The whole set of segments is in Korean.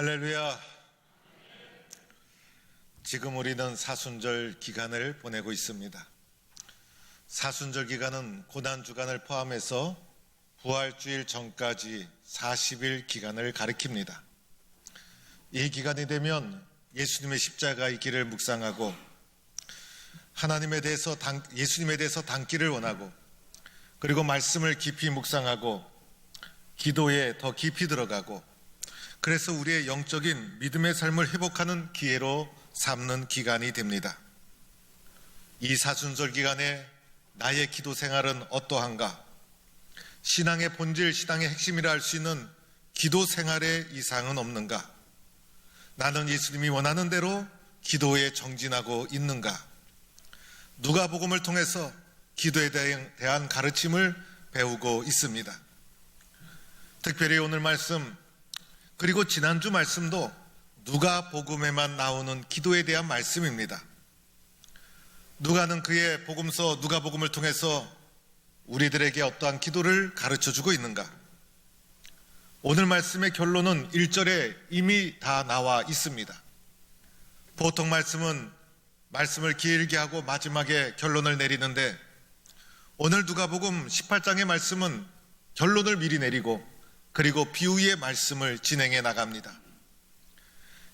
할렐루야. 지금 우리는 사순절 기간을 보내고 있습니다. 사순절 기간은 고난주간을 포함해서 부활주일 전까지 40일 기간을 가리킵니다. 이 기간이 되면 예수님의 십자가의 길을 묵상하고 예수님에 대해서 담기를 원하고, 그리고 말씀을 깊이 묵상하고 기도에 더 깊이 들어가고, 그래서 우리의 영적인 믿음의 삶을 회복하는 기회로 삼는 기간이 됩니다. 이 사순절 기간에 나의 기도 생활은 어떠한가? 신앙의 본질, 신앙의 핵심이라 할 수 있는 기도 생활의 이상은 없는가? 나는 예수님이 원하는 대로 기도에 정진하고 있는가? 누가복음을 통해서 기도에 대한 가르침을 배우고 있습니다. 특별히 오늘 말씀, 그리고 지난주 말씀도 누가복음에만 나오는 기도에 대한 말씀입니다. 누가는 그의 복음서 누가복음을 통해서 우리들에게 어떠한 기도를 가르쳐주고 있는가? 오늘 말씀의 결론은 1절에 이미 다 나와 있습니다. 보통 말씀을 길게 하고 마지막에 결론을 내리는데, 오늘 누가복음 18장의 말씀은 결론을 미리 내리고 그리고 비유의 말씀을 진행해 나갑니다.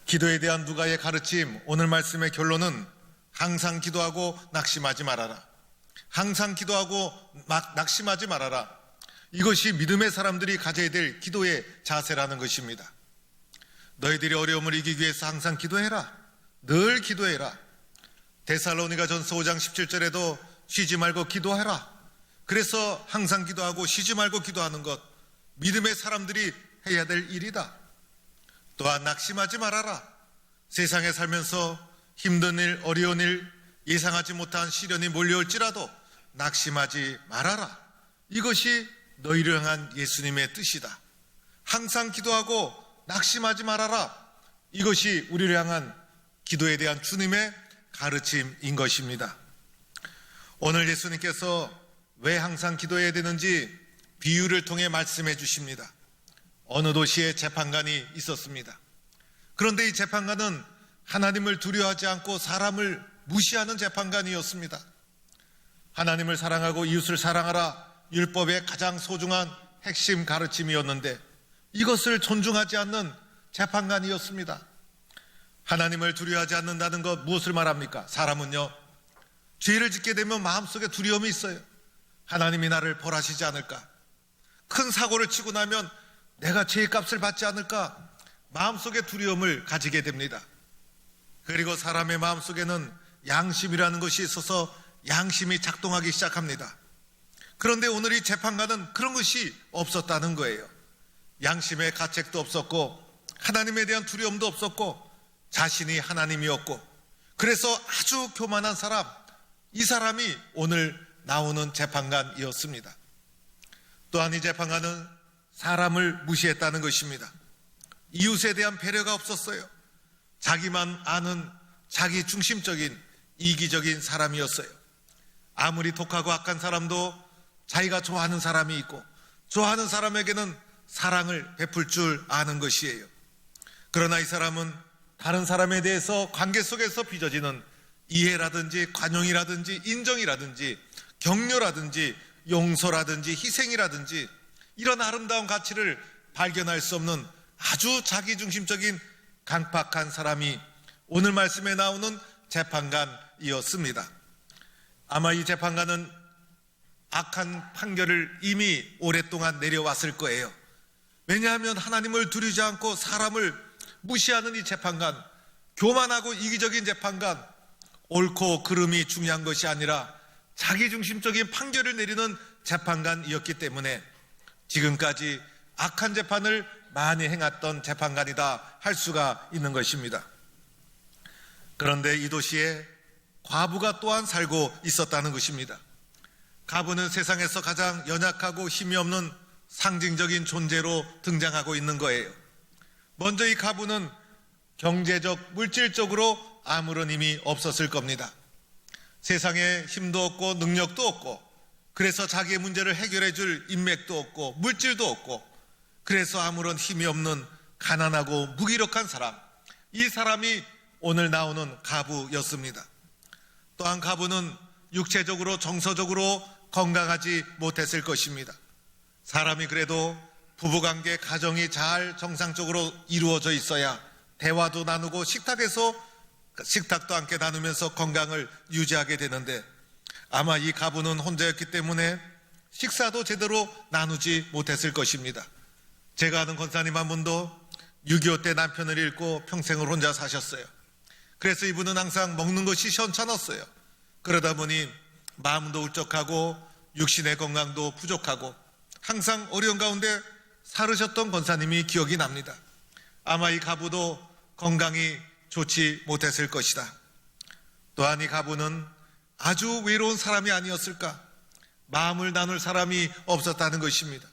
기도에 대한 누가의 가르침, 오늘 말씀의 결론은 항상 기도하고 낙심하지 말아라. 항상 기도하고 낙심하지 말아라. 이것이 믿음의 사람들이 가져야 될 기도의 자세라는 것입니다. 너희들이 어려움을 이기기 위해서 항상 기도해라. 늘 기도해라. 데살로니가전서 5장 17절에도 쉬지 말고 기도해라. 그래서 항상 기도하고 쉬지 말고 기도하는 것, 믿음의 사람들이 해야 될 일이다. 또한 낙심하지 말아라. 세상에 살면서 힘든 일, 어려운 일, 예상하지 못한 시련이 몰려올지라도 낙심하지 말아라. 이것이 너희를 향한 예수님의 뜻이다. 항상 기도하고 낙심하지 말아라. 이것이 우리를 향한 기도에 대한 주님의 가르침인 것입니다. 오늘 예수님께서 왜 항상 기도해야 되는지 비유를 통해 말씀해 주십니다. 어느 도시에 재판관이 있었습니다. 그런데 이 재판관은 하나님을 두려워하지 않고 사람을 무시하는 재판관이었습니다. 하나님을 사랑하고 이웃을 사랑하라, 율법의 가장 소중한 핵심 가르침이었는데 이것을 존중하지 않는 재판관이었습니다. 하나님을 두려워하지 않는다는 것, 무엇을 말합니까? 사람은요, 죄를 짓게 되면 마음속에 두려움이 있어요. 하나님이 나를 벌하시지 않을까? 큰 사고를 치고 나면 내가 죄값을 받지 않을까? 마음속에 두려움을 가지게 됩니다. 그리고 사람의 마음속에는 양심이라는 것이 있어서 양심이 작동하기 시작합니다. 그런데 오늘 이 재판관은 그런 것이 없었다는 거예요. 양심의 가책도 없었고 하나님에 대한 두려움도 없었고 자신이 하나님이었고, 그래서 아주 교만한 사람, 이 사람이 오늘 나오는 재판관이었습니다. 또한 이 재판관은 사람을 무시했다는 것입니다. 이웃에 대한 배려가 없었어요. 자기만 아는 자기 중심적인 이기적인 사람이었어요. 아무리 독하고 악한 사람도 자기가 좋아하는 사람이 있고 좋아하는 사람에게는 사랑을 베풀 줄 아는 것이에요. 그러나 이 사람은 다른 사람에 대해서 관계 속에서 빚어지는 이해라든지 관용이라든지 인정이라든지 격려라든지 용서라든지 희생이라든지 이런 아름다운 가치를 발견할 수 없는 아주 자기중심적인 강팍한 사람이 오늘 말씀에 나오는 재판관이었습니다. 아마 이 재판관은 악한 판결을 이미 오랫동안 내려왔을 거예요. 왜냐하면 하나님을 두려워하지 않고 사람을 무시하는 이 재판관, 교만하고 이기적인 재판관, 옳고 그름이 중요한 것이 아니라 자기중심적인 판결을 내리는 재판관이었기 때문에 지금까지 악한 재판을 많이 행했던 재판관이다 할 수가 있는 것입니다. 그런데 이 도시에 과부가 또한 살고 있었다는 것입니다. 과부는 세상에서 가장 연약하고 힘이 없는 상징적인 존재로 등장하고 있는 거예요. 먼저 이 과부는 경제적, 물질적으로 아무런 힘이 없었을 겁니다. 세상에 힘도 없고 능력도 없고, 그래서 자기의 문제를 해결해 줄 인맥도 없고 물질도 없고, 그래서 아무런 힘이 없는 가난하고 무기력한 사람, 이 사람이 오늘 나오는 가부였습니다. 또한 가부는 육체적으로 정서적으로 건강하지 못했을 것입니다. 사람이 그래도 부부관계, 가정이 잘 정상적으로 이루어져 있어야 대화도 나누고 식탁도 함께 나누면서 건강을 유지하게 되는데, 아마 이 가부는 혼자였기 때문에 식사도 제대로 나누지 못했을 것입니다. 제가 아는 권사님 한 분도 6.25 때 남편을 잃고 평생을 혼자 사셨어요. 그래서 이분은 항상 먹는 것이 시원찮았어요. 그러다 보니 마음도 울적하고 육신의 건강도 부족하고 항상 어려운 가운데 살으셨던 권사님이 기억이 납니다. 아마 이 가부도 건강이 좋지 못했을 것이다. 또한 이 가부는 아주 외로운 사람이 아니었을까? 마음을 나눌 사람이 없었다는 것입니다.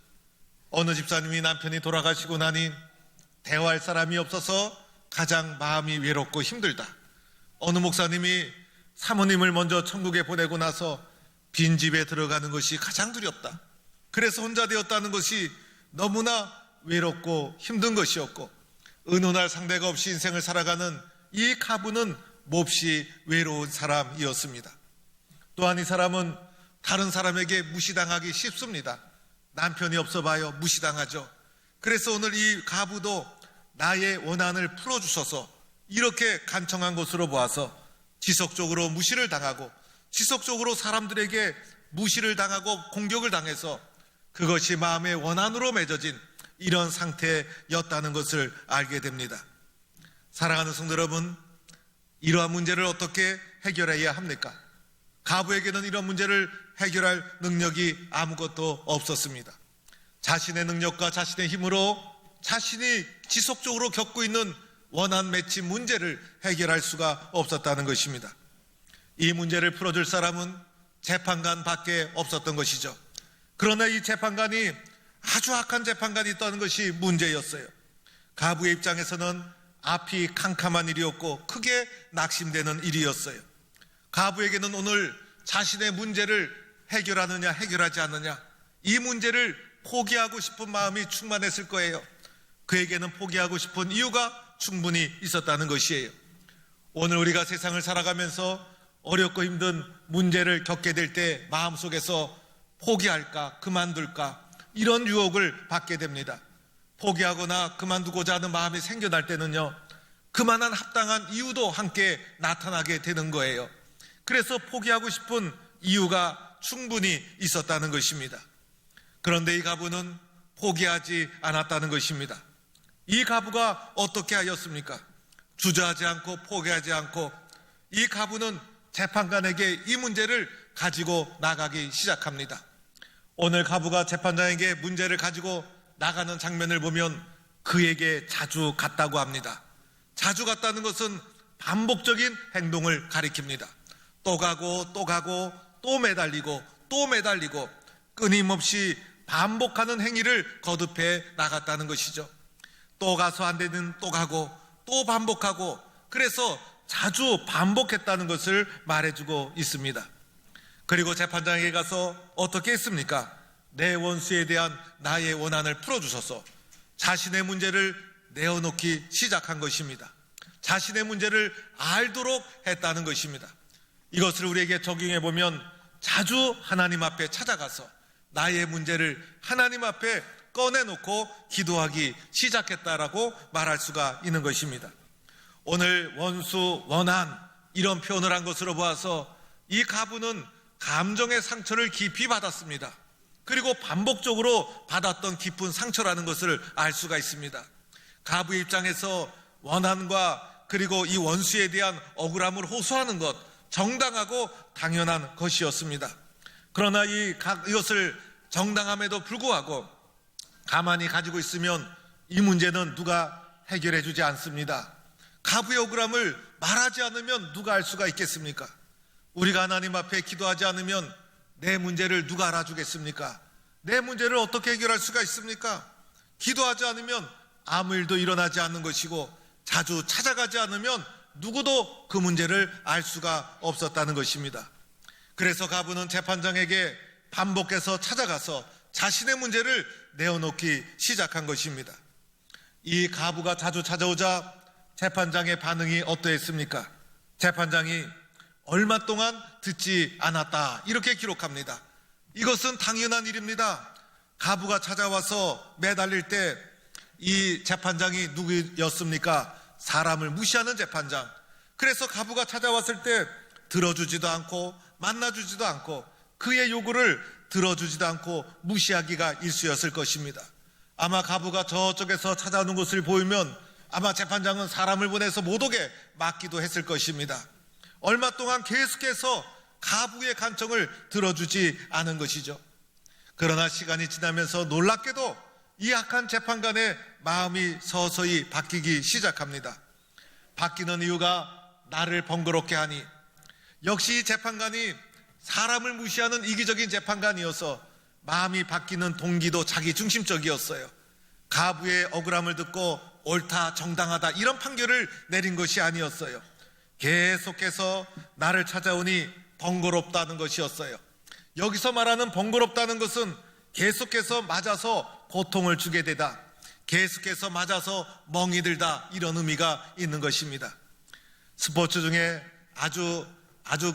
어느 집사님이 남편이 돌아가시고 나니 대화할 사람이 없어서 가장 마음이 외롭고 힘들다. 어느 목사님이 사모님을 먼저 천국에 보내고 나서 빈집에 들어가는 것이 가장 두렵다. 그래서 혼자 되었다는 것이 너무나 외롭고 힘든 것이었고, 의논할 상대가 없이 인생을 살아가는 이 가부는 몹시 외로운 사람이었습니다. 또한 이 사람은 다른 사람에게 무시당하기 쉽습니다. 남편이 없어 봐요, 무시당하죠. 그래서 오늘 이 가부도 나의 원한을 풀어주셔서 이렇게 간청한 것으로 보아서 지속적으로 무시를 당하고 지속적으로 사람들에게 무시를 당하고 공격을 당해서 그것이 마음의 원한으로 맺어진 이런 상태였다는 것을 알게 됩니다. 사랑하는 성도 여러분, 이러한 문제를 어떻게 해결해야 합니까? 가부에게는 이런 문제를 해결할 능력이 아무것도 없었습니다. 자신의 능력과 자신의 힘으로 자신이 지속적으로 겪고 있는 원한 맺힌 문제를 해결할 수가 없었다는 것입니다. 이 문제를 풀어줄 사람은 재판관 밖에 없었던 것이죠. 그러나 이 재판관이 아주 악한 재판관이 있다는 것이 문제였어요. 가부의 입장에서는 앞이 캄캄한 일이었고 크게 낙심되는 일이었어요. 가부에게는 오늘 자신의 문제를 해결하느냐 해결하지 않느냐, 이 문제를 포기하고 싶은 마음이 충만했을 거예요. 그에게는 포기하고 싶은 이유가 충분히 있었다는 것이에요. 오늘 우리가 세상을 살아가면서 어렵고 힘든 문제를 겪게 될 때 마음속에서 포기할까 그만둘까 이런 유혹을 받게 됩니다. 포기하거나 그만두고자 하는 마음이 생겨날 때는요, 그만한 합당한 이유도 함께 나타나게 되는 거예요. 그래서 포기하고 싶은 이유가 충분히 있었다는 것입니다. 그런데 이 가부는 포기하지 않았다는 것입니다. 이 가부가 어떻게 하였습니까? 주저하지 않고 포기하지 않고 이 가부는 재판관에게 이 문제를 가지고 나가기 시작합니다. 오늘 가부가 재판장에게 문제를 가지고 나가는 장면을 보면 그에게 자주 갔다고 합니다. 자주 갔다는 것은 반복적인 행동을 가리킵니다. 또 가고 또 가고 또 매달리고 또 매달리고 끊임없이 반복하는 행위를 거듭해 나갔다는 것이죠. 또 가서 안 되는 또 가고 또 반복하고, 그래서 자주 반복했다는 것을 말해주고 있습니다. 그리고 재판장에게 가서 어떻게 했습니까? 내 원수에 대한 나의 원한을 풀어주셔서 자신의 문제를 내어놓기 시작한 것입니다. 자신의 문제를 알도록 했다는 것입니다. 이것을 우리에게 적용해 보면 자주 하나님 앞에 찾아가서 나의 문제를 하나님 앞에 꺼내놓고 기도하기 시작했다라고 말할 수가 있는 것입니다. 오늘 원수, 원한 이런 표현을 한 것으로 보아서 이 가부는 감정의 상처를 깊이 받았습니다. 그리고 반복적으로 받았던 깊은 상처라는 것을 알 수가 있습니다. 가부의 입장에서 원한과 그리고 이 원수에 대한 억울함을 호소하는 것, 정당하고 당연한 것이었습니다. 그러나 이것을 정당함에도 불구하고 가만히 가지고 있으면 이 문제는 누가 해결해 주지 않습니다. 가부의 억울함을 말하지 않으면 누가 알 수가 있겠습니까? 우리가 하나님 앞에 기도하지 않으면 내 문제를 누가 알아주겠습니까? 내 문제를 어떻게 해결할 수가 있습니까? 기도하지 않으면 아무 일도 일어나지 않는 것이고, 자주 찾아가지 않으면 누구도 그 문제를 알 수가 없었다는 것입니다. 그래서 가부는 재판장에게 반복해서 찾아가서 자신의 문제를 내어놓기 시작한 것입니다. 이 가부가 자주 찾아오자 재판장의 반응이 어떠했습니까? 재판장이 얼마 동안 듣지 않았다 이렇게 기록합니다. 이것은 당연한 일입니다. 가부가 찾아와서 매달릴 때 이 재판장이 누구였습니까? 사람을 무시하는 재판장. 그래서 가부가 찾아왔을 때 들어주지도 않고 만나주지도 않고 그의 요구를 들어주지도 않고 무시하기가 일쑤였을 것입니다. 아마 가부가 저쪽에서 찾아오는 것을 보이면 아마 재판장은 사람을 보내서 못 오게 막기도 했을 것입니다. 얼마 동안 계속해서 가부의 간청을 들어주지 않은 것이죠. 그러나 시간이 지나면서 놀랍게도 이 악한 재판관의 마음이 서서히 바뀌기 시작합니다. 바뀌는 이유가 나를 번거롭게 하니, 역시 이 재판관이 사람을 무시하는 이기적인 재판관이어서 마음이 바뀌는 동기도 자기중심적이었어요. 가부의 억울함을 듣고 옳다 정당하다 이런 판결을 내린 것이 아니었어요. 계속해서 나를 찾아오니 번거롭다는 것이었어요. 여기서 말하는 번거롭다는 것은 계속해서 맞아서 고통을 주게 되다, 계속해서 맞아서 멍이 들다 이런 의미가 있는 것입니다. 스포츠 중에 아주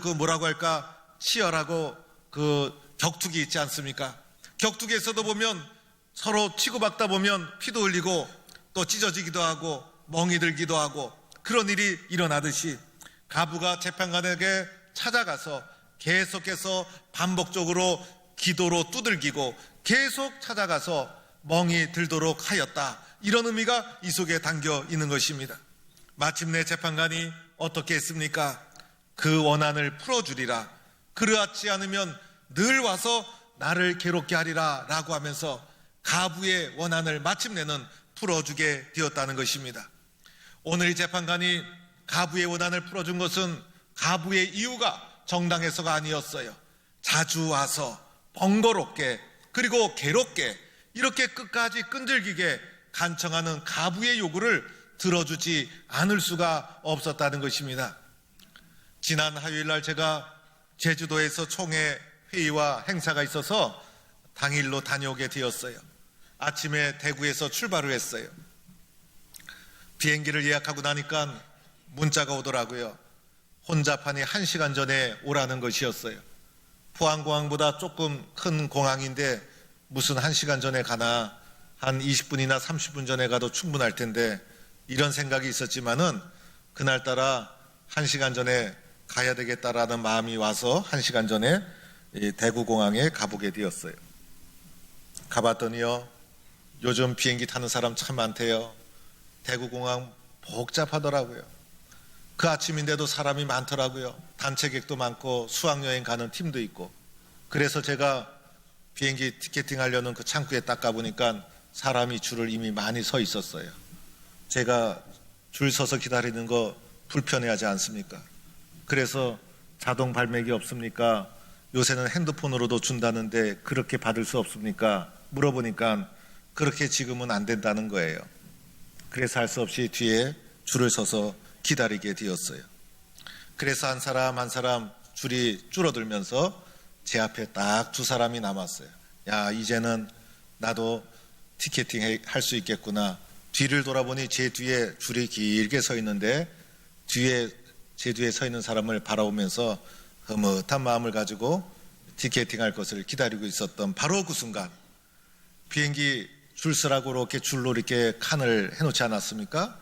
그 뭐라고 할까 치열하고 그 격투기 있지 않습니까? 격투기에서도 보면 서로 치고받다 보면 피도 흘리고 또 찢어지기도 하고 멍이 들기도 하고 그런 일이 일어나듯이 가부가 재판관에게 찾아가서 계속해서 반복적으로 기도로 두들기고 계속 찾아가서 멍이 들도록 하였다, 이런 의미가 이 속에 담겨 있는 것입니다. 마침내 재판관이 어떻게 했습니까? 그 원한을 풀어주리라, 그러하지 않으면 늘 와서 나를 괴롭게 하리라 라고 하면서 가부의 원한을 마침내는 풀어주게 되었다는 것입니다. 오늘 이 재판관이 가부의 원한을 풀어준 것은 가부의 이유가 정당해서가 아니었어요. 자주 와서 번거롭게 그리고 괴롭게 이렇게 끝까지 끈질기게 간청하는 가부의 요구를 들어주지 않을 수가 없었다는 것입니다. 지난 화요일날 제가 제주도에서 총회 회의와 행사가 있어서 당일로 다녀오게 되었어요. 아침에 대구에서 출발을 했어요. 비행기를 예약하고 나니까 문자가 오더라고요. 혼잡하니 1시간 전에 오라는 것이었어요. 포항공항보다 조금 큰 공항인데 무슨 1시간 전에 가나, 한 20분이나 30분 전에 가도 충분할 텐데 이런 생각이 있었지만은 그날따라 1시간 전에 가야 되겠다라는 마음이 와서 1시간 전에 대구공항에 가보게 되었어요. 가봤더니요, 요즘 비행기 타는 사람 참 많대요. 대구공항 복잡하더라고요. 그 아침인데도 사람이 많더라고요. 단체객도 많고 수학여행 가는 팀도 있고. 그래서 제가 비행기 티켓팅 하려는 그 창구에 딱 가보니까 사람이 줄을 이미 많이 서 있었어요. 제가 줄 서서 기다리는 거 불편해하지 않습니까? 그래서 자동 발매기 없습니까? 요새는 핸드폰으로도 준다는데 그렇게 받을 수 없습니까? 물어보니까 그렇게 지금은 안 된다는 거예요. 그래서 할 수 없이 뒤에 줄을 서서 기다리게 되었어요. 그래서 한 사람 한 사람 줄이 줄어들면서 제 앞에 딱 2사람이 남았어요. 야, 이제는 나도 티켓팅 할 수 있겠구나. 뒤를 돌아보니 제 뒤에 줄이 길게 서 있는데 제 뒤에 서 있는 사람을 바라보면서 흐뭇한 마음을 가지고 티켓팅할 것을 기다리고 있었던 바로 그 순간, 비행기 줄 서라고 이렇게 줄로 이렇게 칸을 해놓지 않았습니까?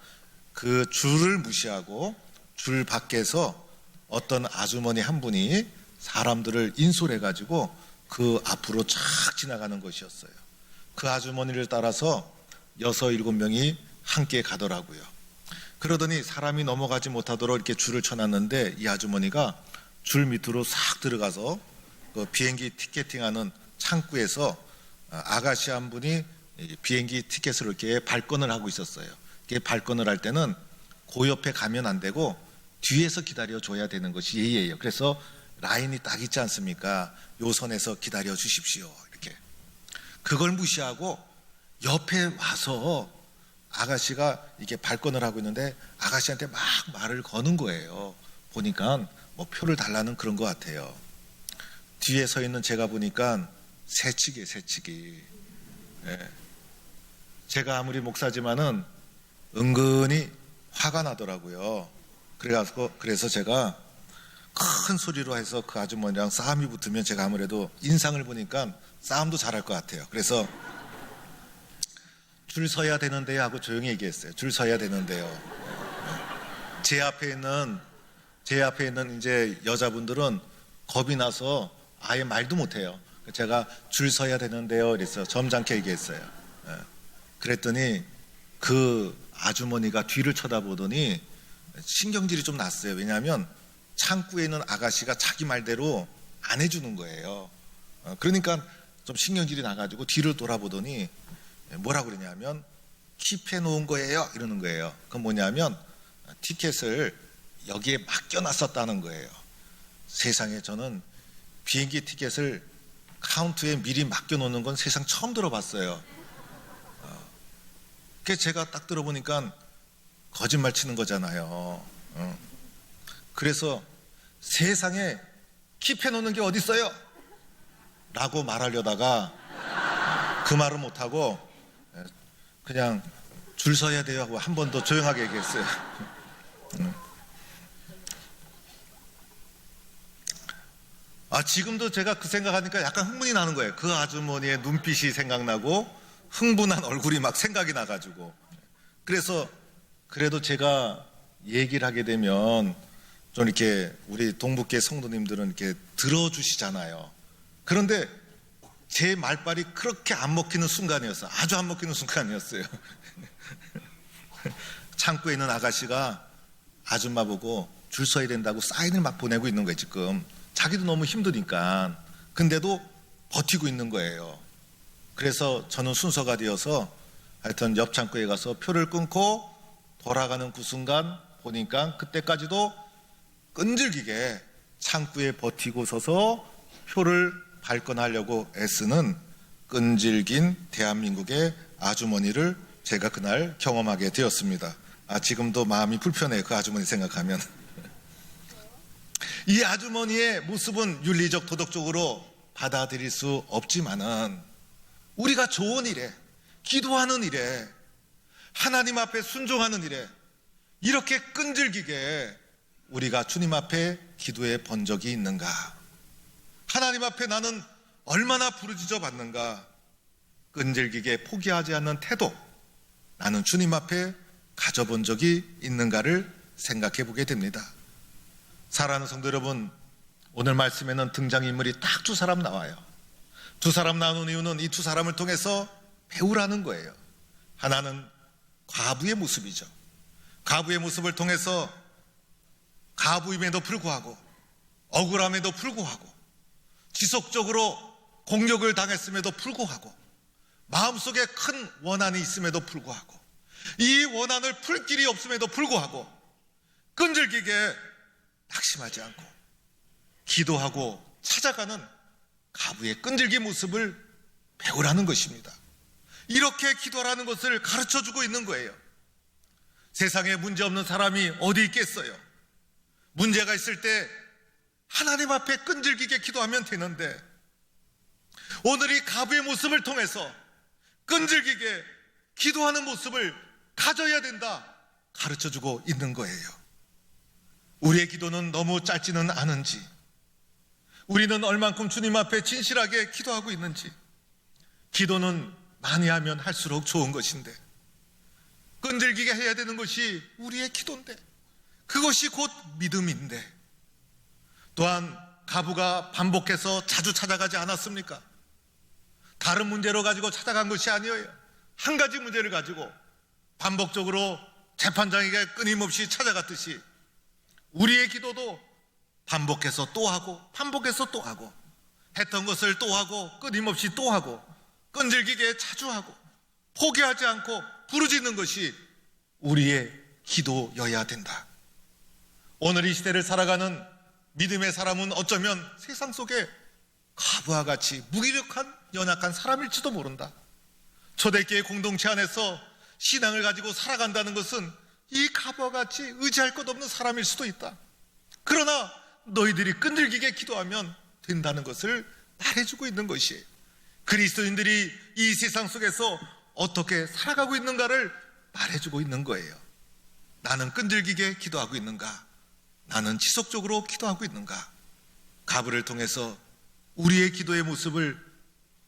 그 줄을 무시하고 줄 밖에서 어떤 아주머니 한 분이 사람들을 인솔해가지고 그 앞으로 쫙 지나가는 것이었어요. 그 아주머니를 따라서 6, 7명이 함께 가더라고요. 그러더니 사람이 넘어가지 못하도록 이렇게 줄을 쳐놨는데 이 아주머니가 줄 밑으로 싹 들어가서 그 비행기 티켓팅하는 창구에서 아가씨 한 분이 비행기 티켓을 이렇게 발권을 하고 있었어요. 이렇게 발권을 할 때는 그 옆에 가면 안 되고 뒤에서 기다려 줘야 되는 것이 예의예요. 그래서 라인이 딱 있지 않습니까? 요 선에서 기다려 주십시오. 이렇게. 그걸 무시하고 옆에 와서 아가씨가 이렇게 발권을 하고 있는데 아가씨한테 막 말을 거는 거예요. 보니까 뭐 표를 달라는 그런 것 같아요. 뒤에 서 있는 제가 보니까 새치기. 예. 제가 아무리 목사지만은 은근히 화가 나더라고요. 그래서 제가 큰 소리로 해서 그 아주머니랑 싸움이 붙으면 제가 아무래도 인상을 보니까 싸움도 잘할 것 같아요. 그래서 줄 서야 되는데요 하고 조용히 얘기했어요. 줄 서야 되는데요. 제 앞에 있는 이제 여자분들은 겁이 나서 아예 말도 못해요. 제가 줄 서야 되는데요 그래서 점잖게 얘기했어요. 그랬더니 그 아주머니가 뒤를 쳐다보더니 신경질이 좀 났어요. 왜냐하면 창구에 있는 아가씨가 자기 말대로 안 해주는 거예요. 그러니까 좀 신경질이 나가지고 뒤를 돌아보더니 뭐라고 그러냐면 킵해 놓은 거예요 이러는 거예요. 그건 뭐냐면 티켓을 여기에 맡겨놨었다는 거예요. 세상에, 저는 비행기 티켓을 카운트에 미리 맡겨놓는 건 세상 처음 들어봤어요. 그래서 제가 딱 들어보니까 거짓말 치는 거잖아요. 그래서 세상에 킵해 놓는 게 어디 있어요? 라고 말하려다가 그 말을 못하고 그냥 줄 서야 돼요 하고 한 번 더 조용하게 얘기했어요. 지금도 제가 그 생각하니까 약간 흥분이 나는 거예요. 그 아주머니의 눈빛이 생각나고 흥분한 얼굴이 막 생각이 나가지고. 그래서 그래도 제가 얘기를 하게 되면 좀 이렇게 우리 동북계 성도님들은 이렇게 들어주시잖아요. 그런데 제 말발이 그렇게 안 먹히는 순간이었어요. 아주 안 먹히는 순간이었어요. 창구에 있는 아가씨가 아줌마 보고 줄 서야 된다고 사인을 막 보내고 있는 거예요. 지금 자기도 너무 힘드니까. 근데도 버티고 있는 거예요. 그래서 저는 순서가 되어서 하여튼 옆 창구에 가서 표를 끊고 돌아가는 그 순간 보니까 그때까지도 끈질기게 창구에 버티고 서서 표를 발권하려고 애쓰는 끈질긴 대한민국의 아주머니를 제가 그날 경험하게 되었습니다. 지금도 마음이 불편해요. 그 아주머니 생각하면. 이 아주머니의 모습은 윤리적 도덕적으로 받아들일 수 없지만은 우리가 좋은 일에, 기도하는 일에, 하나님 앞에 순종하는 일에 이렇게 끈질기게 우리가 주님 앞에 기도해 본 적이 있는가? 하나님 앞에 나는 얼마나 부르짖어 봤는가? 끈질기게 포기하지 않는 태도, 나는 주님 앞에 가져본 적이 있는가를 생각해 보게 됩니다. 사랑하는 성도 여러분, 오늘 말씀에는 등장인물이 딱 두 사람 나와요. 두 사람 나오는 이유는 이 두 사람을 통해서 배우라는 거예요. 하나는 과부의 모습이죠. 과부의 모습을 통해서 과부임에도 불구하고 억울함에도 불구하고 지속적으로 공격을 당했음에도 불구하고 마음속에 큰 원한이 있음에도 불구하고 이 원한을 풀 길이 없음에도 불구하고 끈질기게 낙심하지 않고 기도하고 찾아가는 과부의 끈질긴 모습을 배우라는 것입니다. 이렇게 기도하라는 것을 가르쳐주고 있는 거예요. 세상에 문제 없는 사람이 어디 있겠어요? 문제가 있을 때 하나님 앞에 끈질기게 기도하면 되는데 오늘 이 과부의 모습을 통해서 끈질기게 기도하는 모습을 가져야 된다 가르쳐주고 있는 거예요. 우리의 기도는 너무 짧지는 않은지, 우리는 얼만큼 주님 앞에 진실하게 기도하고 있는지. 기도는 많이 하면 할수록 좋은 것인데 끈질기게 해야 되는 것이 우리의 기도인데 그것이 곧 믿음인데, 또한 과부가 반복해서 자주 찾아가지 않았습니까? 다른 문제로 가지고 찾아간 것이 아니에요. 한 가지 문제를 가지고 반복적으로 재판장에게 끊임없이 찾아갔듯이 우리의 기도도 반복해서 또 하고 반복해서 또 하고 했던 것을 또 하고 끊임없이 또 하고 끈질기게 자주 하고 포기하지 않고 부르짖는 것이 우리의 기도여야 된다. 오늘 이 시대를 살아가는 믿음의 사람은 어쩌면 세상 속에 과부와 같이 무기력한 연약한 사람일지도 모른다. 초대교회 공동체 안에서 신앙을 가지고 살아간다는 것은 이 과부와 같이 의지할 것 없는 사람일 수도 있다. 그러나 너희들이 끈질기게 기도하면 된다는 것을 말해주고 있는 것이 그리스도인들이 이 세상 속에서 어떻게 살아가고 있는가를 말해주고 있는 거예요. 나는 끈질기게 기도하고 있는가? 나는 지속적으로 기도하고 있는가? 가부를 통해서 우리의 기도의 모습을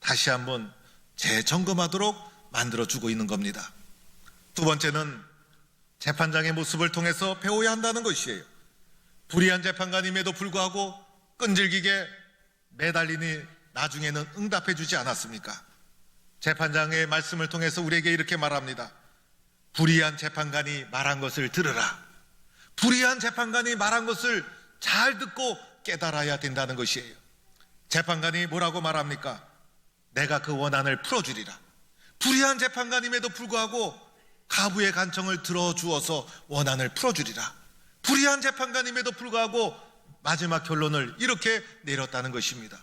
다시 한번 재점검하도록 만들어주고 있는 겁니다. 두 번째는 재판장의 모습을 통해서 배워야 한다는 것이에요. 불의한 재판관임에도 불구하고 끈질기게 매달리니 나중에는 응답해 주지 않았습니까? 재판장의 말씀을 통해서 우리에게 이렇게 말합니다. 불의한 재판관이 말한 것을 들으라. 불의한 재판관이 말한 것을 잘 듣고 깨달아야 된다는 것이에요. 재판관이 뭐라고 말합니까? 내가 그 원한을 풀어주리라. 불의한 재판관임에도 불구하고 가부의 간청을 들어주어서 원한을 풀어주리라. 불의한 재판관임에도 불구하고 마지막 결론을 이렇게 내렸다는 것입니다.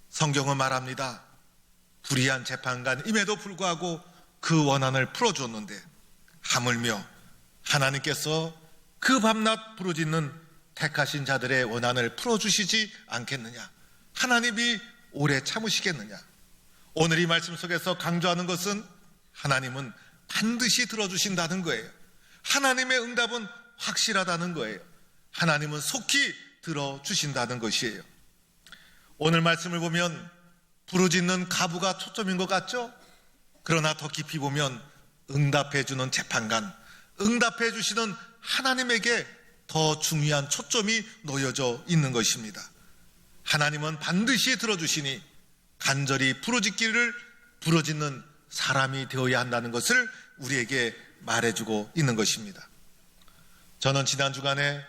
성경은 말합니다. 불의한 재판관임에도 불구하고 그 원한을 풀어줬는데 하물며 하나님께서 그 밤낮 부르짖는 택하신 자들의 원한을 풀어주시지 않겠느냐? 하나님이 오래 참으시겠느냐? 오늘 이 말씀 속에서 강조하는 것은 하나님은 반드시 들어주신다는 거예요. 하나님의 응답은 확실하다는 거예요. 하나님은 속히 들어주신다는 것이에요. 오늘 말씀을 보면 부르짖는 가부가 초점인 것 같죠? 그러나 더 깊이 보면 응답해주는 재판관, 응답해주시는 하나님에게 더 중요한 초점이 놓여져 있는 것입니다. 하나님은 반드시 들어주시니 간절히 부르짖는 사람이 되어야 한다는 것을 우리에게 말해주고 있는 것입니다. 저는 지난 주간에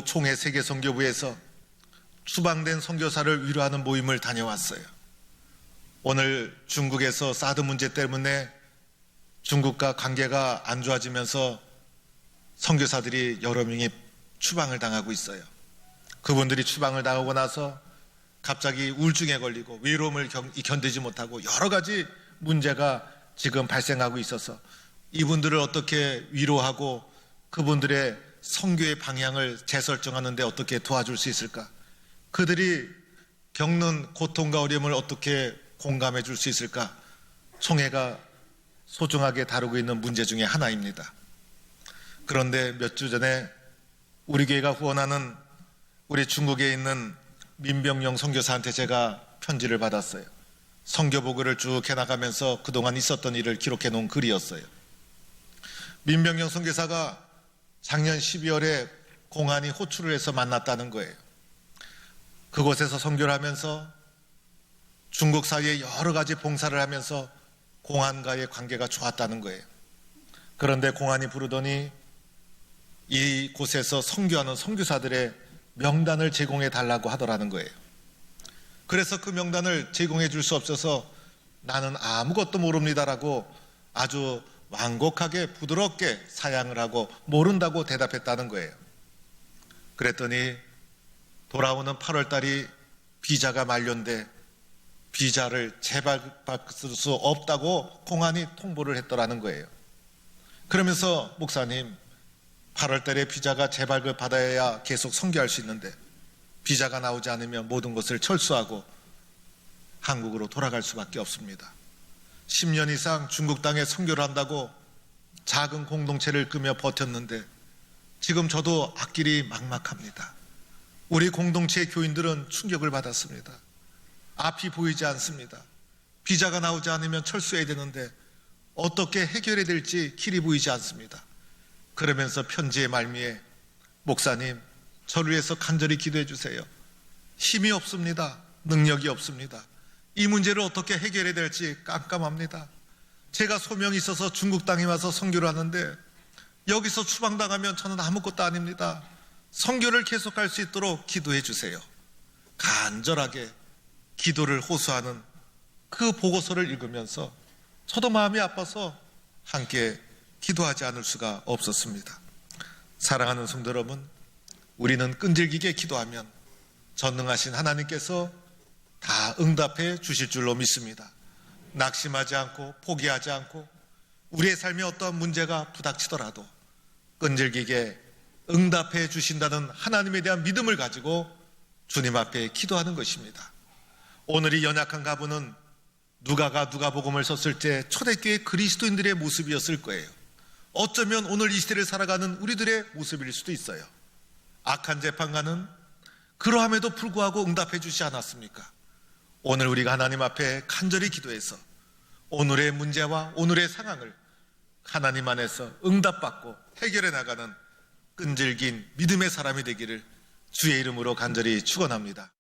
총회 세계 선교부에서 추방된 선교사를 위로하는 모임을 다녀왔어요. 오늘 중국에서 사드 문제 때문에 중국과 관계가 안 좋아지면서 선교사들이 여러 명이 추방을 당하고 있어요. 그분들이 추방을 당하고 나서 갑자기 우울증에 걸리고 외로움을 견디지 못하고 여러 가지 문제가 지금 발생하고 있어서 이분들을 어떻게 위로하고 그분들의 선교의 방향을 재설정하는 데 어떻게 도와줄 수 있을까? 그들이 겪는 고통과 어려움을 어떻게 공감해 줄 수 있을까? 총회가 소중하게 다루고 있는 문제 중에 하나입니다. 그런데 몇 주 전에 우리 교회가 후원하는 우리 중국에 있는 민병영 선교사한테 제가 편지를 받았어요. 선교 보고를 쭉 해나가면서 그동안 있었던 일을 기록해 놓은 글이었어요. 민병영 선교사가 작년 12월에 공안이 호출을 해서 만났다는 거예요. 그곳에서 선교를 하면서 중국 사이에 여러 가지 봉사를 하면서 공안과의 관계가 좋았다는 거예요. 그런데 공안이 부르더니 이곳에서 선교하는 선교사들의 명단을 제공해 달라고 하더라는 거예요. 그래서 그 명단을 제공해 줄 수 없어서 나는 아무것도 모릅니다라고 아주 완곡하게 부드럽게 사양을 하고 모른다고 대답했다는 거예요. 그랬더니 돌아오는 8월 달이 비자가 만료인데 비자를 재발받을 수 없다고 공안이 통보를 했더라는 거예요. 그러면서 목사님, 8월 달에 비자가 재발을 받아야 계속 선교할 수 있는데 비자가 나오지 않으면 모든 것을 철수하고 한국으로 돌아갈 수밖에 없습니다. 10년 이상 중국 땅에 선교를 한다고 작은 공동체를 꾸며 버텼는데 지금 저도 앞길이 막막합니다. 우리 공동체의 교인들은 충격을 받았습니다. 앞이 보이지 않습니다. 비자가 나오지 않으면 철수해야 되는데 어떻게 해결해야 될지 길이 보이지 않습니다. 그러면서 편지의 말미에 목사님, 저를 위해서 간절히 기도해 주세요. 힘이 없습니다. 능력이 없습니다. 이 문제를 어떻게 해결해야 될지 깜깜합니다. 제가 소명이 있어서 중국 땅에 와서 선교를 하는데 여기서 추방당하면 저는 아무것도 아닙니다. 선교를 계속할 수 있도록 기도해 주세요. 간절하게 기도를 호소하는 그 보고서를 읽으면서 저도 마음이 아파서 함께 기도하지 않을 수가 없었습니다. 사랑하는 성도 여러분, 우리는 끈질기게 기도하면 전능하신 하나님께서 다 응답해 주실 줄로 믿습니다. 낙심하지 않고 포기하지 않고 우리의 삶에 어떠한 문제가 부닥치더라도 끈질기게 응답해 주신다는 하나님에 대한 믿음을 가지고 주님 앞에 기도하는 것입니다. 오늘 이 연약한 가부는 누가가 누가복음을 썼을 때 초대교회 그리스도인들의 모습이었을 거예요. 어쩌면 오늘 이 시대를 살아가는 우리들의 모습일 수도 있어요. 악한 재판관은 그러함에도 불구하고 응답해 주지 않았습니까? 오늘 우리가 하나님 앞에 간절히 기도해서 오늘의 문제와 오늘의 상황을 하나님 안에서 응답받고 해결해 나가는 끈질긴 믿음의 사람이 되기를 주의 이름으로 간절히 축원합니다.